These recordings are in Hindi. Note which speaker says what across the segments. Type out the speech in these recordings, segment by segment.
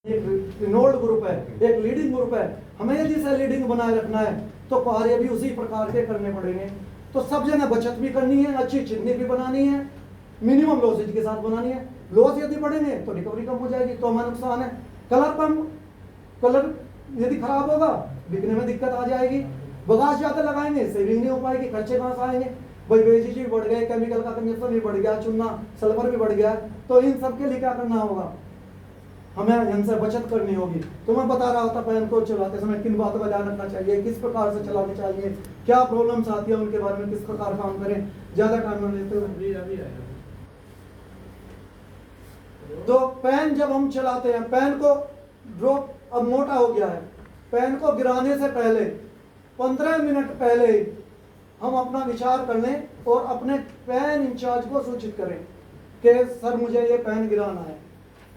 Speaker 1: एक इनोल्ड ग्रुप है, एक लीडिंग ग्रुप है। हमें यदि से लीडिंग बनाए रखना है तो कार्य भी उसी प्रकार के करने पड़ेंगे। तो सब जगह बचत भी करनी है, अच्छी चिन्ह भी बनानी है, मिनिमम लॉसेज के साथ बनानी है। लॉस यदि बढ़ेंगे तो रिकवरी कम हो जाएगी, तो हमारा नुकसान है। कलर यदि खराब होगा बिकने में दिक्कत आ जाएगी। बगास ज्यादा लगाएंगे सेविंग नहीं हो पाएगी, खर्चे कहाँ से आएंगे भाई। वेजेज भी बढ़ गए, केमिकल का कंजप्शन भी बढ़ गया, चूना सल्फर भी बढ़ गया। तो इन सब के लिए क्या करना होगा, हमें इनसे बचत करनी होगी। तो मैं बता रहा था पैन को चलाते समय किन बातों का ध्यान रखना चाहिए, किस प्रकार से चलानी चाहिए, क्या प्रॉब्लम्स आती है उनके बारे में किस प्रकार काम करें। ज्यादा टाइम न लेते हुए तो पैन जब हम चलाते हैं, पैन को ड्रॉप अब मोटा हो गया है, पैन को गिराने से पहले 15 मिनट पहले हम अपना विचार कर लें और अपने पैन इंचार्ज को सूचित करें कि सर मुझे ये पैन गिराना है।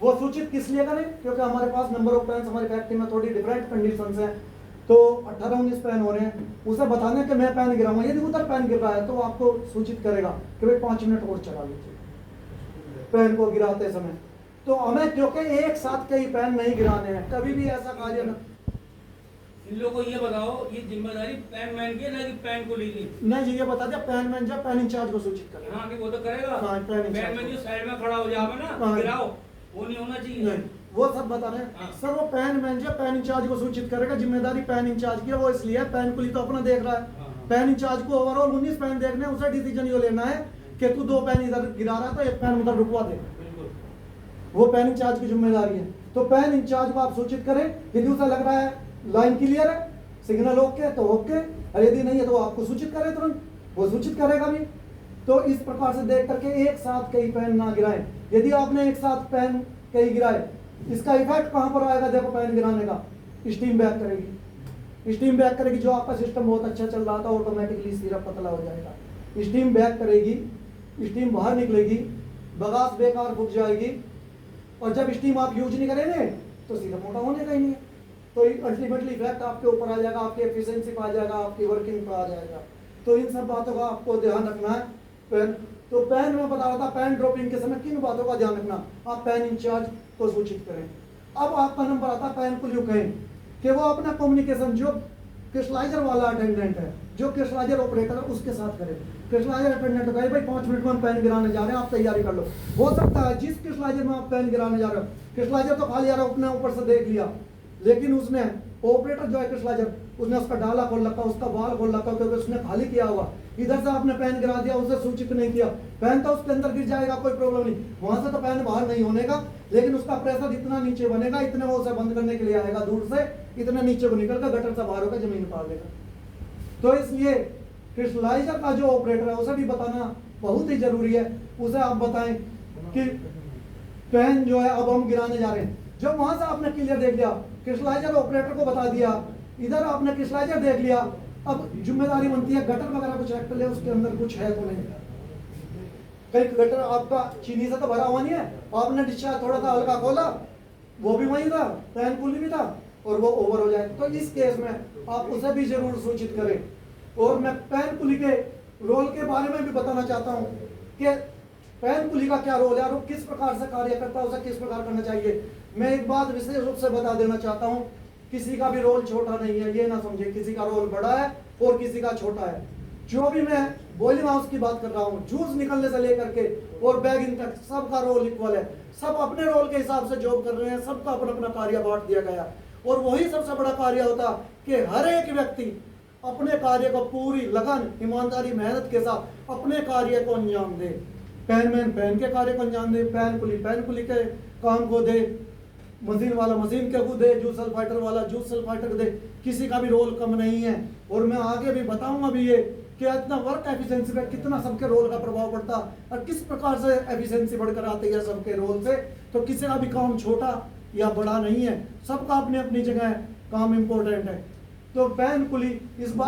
Speaker 1: वो सूचित किस लिए करें, क्योंकि हमारे पास नंबर ऑफ पैन हमारी फैक्ट्री में थोड़ी डिफरेंट कंडीशंस हैं। तो 18-19 पैन हो रहे हैं, उसे बताने कि मैं पैन गिराऊंगा। यदि उधर पैन गिर रहा है तो आपको सूचित करेगा कि भाई 5 मिनट और चला लीजिए पैन को गिराते समय। तो हमें क्योंकि एक साथ कई पैन नहीं गिराने हैं, कभी भी ऐसा कार्य न।
Speaker 2: इन लोगों को ये बताओ, ये जिम्मेदारी पैन मैन की है ना कि पैन को ली
Speaker 1: नहीं जी, ये बता दिया पैन मैन जब पैन इंचार्ज को सूचित करेगा।
Speaker 2: हाँ, कि वो तो करेगा।
Speaker 1: हाँ, पैन
Speaker 2: मैन जो साइड में खड़ा हो जाएगा ना,
Speaker 1: हाँ,
Speaker 2: गिराओ, वो नहीं होना चाहिए।
Speaker 1: नहीं, वो सब बता रहे हैं।
Speaker 2: हाँ।
Speaker 1: सर वो पैन मैन जो पैन इंचार्ज को सूचित करेगा, जिम्मेदारी पैन इंचार्ज की है। वो इसलिए है, पैन कुली तो अपना देख रहा है।
Speaker 2: हाँ।
Speaker 1: पैन इंचार्ज को ओवरऑल 19 पैन देखने, उसे डिसीजन ये लेना है कि तू 2 पैन इधर गिरा रहा है तो 1 पैन उधर रुकवा दे। वो पैन इंचार्ज की जिम्मेदारी है। तो पैन इंचार्ज को आप सूचित करें। यदि उसे लग रहा है लाइन क्लियर है, सिग्नल ओके तो ओके, और यदि नहीं है तो आपको सूचित करे तुरंत, वो सूचित करेगा भी। तो इस प्रकार से देख करके एक साथ कई पैन ना गिराएं। यदि आपने एक साथ पैन कई गिराए, इसका इफेक्ट कहां पर आएगा, देखो पैन गिराने का, स्टीम बैक करेगी। स्टीम बैक करेगी, जो आपका सिस्टम बहुत अच्छा चल रहा था ऑटोमेटिकली सिरप पतला हो जाएगा। स्टीम बैक करेगी, स्टीम बाहर निकलेगी, बगास बेकार फूक जाएगी, और जब स्टीम आप यूज नहीं करेंगे तो सिरप मोटा होने का ही नहीं है। तो अल्टीमेटली इफेक्ट आपके ऊपर आ जाएगा, आपकी एफिशिएंसी पर आ जाएगा, आपकी वर्किंग पर आ जाएगा। तो इन सब बातों का आपको ध्यान रखना है। पैन तो पैन में बता रहा था, पैन ड्रॉपिंग के समय किन बातों का ध्यान रखना, आप पैन इंचार्ज को सूचित करें। अब आपका नंबर आता है पैन को कहें कि वो अपना कम्युनिकेशन जो क्रिस्टलाइजर वाला अटेंडेंट है, जो क्रिस्टलाइजर ऑपरेटर है, उसके साथ करे। क्रिस्टलाइजर अटेंडेंट कहे भाई 5 मिनट में हम पैन गिराने जा रहे हैं, आप तैयारी कर लो। हो सकता है जिस क्रिस्टलाइजर में आप पैन गिराने जा रहे हो, क्रिस्टलाइजर तो खाली आ रहा है, अपने ऊपर से देख लिया, लेकिन उसने ऑपरेटर जो है क्रिस्टलाइजर, उसने उसका डाला खोल रखा, उसका बाल खोल रखा, क्योंकि उसने खाली किया होगा। इधर से आपने पैन गिरा दिया, उसे सूचित नहीं किया, पैन तो उसके अंदर गिर जाएगा, कोई प्रॉब्लम नहीं, वहां से तो पैन बाहर नहीं होने का, लेकिन उसका प्रेशर इतना नीचे बनेगा, इतने वो उसे बंद करने के लिए आएगा दूर से, इतने नीचे को निकल कर गटर से बाहर होकर जमीन पर आ देगा। तो इसलिए क्रिस्टलाइजर का जो ऑपरेटर है उसे भी बताना बहुत ही जरूरी है। उसे आप बताएं कि पैन जो है अब हम गिराने जा रहे हैं। जब वहां से आपने क्लियर देख लिया, क्रिस्टलाइजर ऑपरेटर को बता दिया, इधर आपने क्रिस्टलाइजर देख लिया, अब जिम्मेदारी बनती है गटर वगैरह कुछ चेक कर ले, उसके अंदर कुछ है तो नहीं। कई गटर आपका चीनी से तो भरा हुआ नहीं है, आपने डिस्चार्ज थोड़ा सा हल्का खोला, वो भी वहीं था, पैन पुली भी था, और वो ओवर हो जाए। तो इस केस में आप उसे भी जरूर सूचित करें। और मैं पैन पुली के रोल के बारे में भी बताना चाहता हूं कि पैन पुली का क्या रोल है और किस प्रकार से कार्य करता है, उसे किस प्रकार करना चाहिए। मैं एक बात विशेष रूप से बता देना चाहता हूं, किसी का भी रोल छोटा नहीं है, ये ना समझे किसी का रोल बड़ा है और किसी का छोटा है। जो भी मैं बॉइलिंग हाउस की बात कर रहा हूँ, जूस निकलने से लेकर के और बैगिंग तक सबका रोल इक्वल है। सब अपने रोल के हिसाब से जॉब कर रहे हैं, सबका अपना अपना कार्य बांट दिया गया। और वही सबसे बड़ा कार्य होता कि हर एक व्यक्ति अपने कार्य को पूरी लगन, ईमानदारी, मेहनत के साथ अपने कार्य को अंजाम दे। पैनमैन पैन के कार्य को अंजाम दे, पैन कुली के काम को दे, मशीन वाला मशीन के को दे, जूस सल्फाइटर वाला जूस सल्फाइटर दे। किसी का भी रोल कम नहीं है। और मैं आगे भी बताऊंगा भी ये कि इतना वर्क एफिशिएंसी पे कितना सबके रोल का प्रभाव पड़ता और किस प्रकार से एफिशिएंसी बढ़कर आती है सबके रोल से। तो किसी का भी काम छोटा या बड़ा नहीं है, सबका अपनी अपनी जगह काम इंपॉर्टेंट है। तो पैन कुली इस बात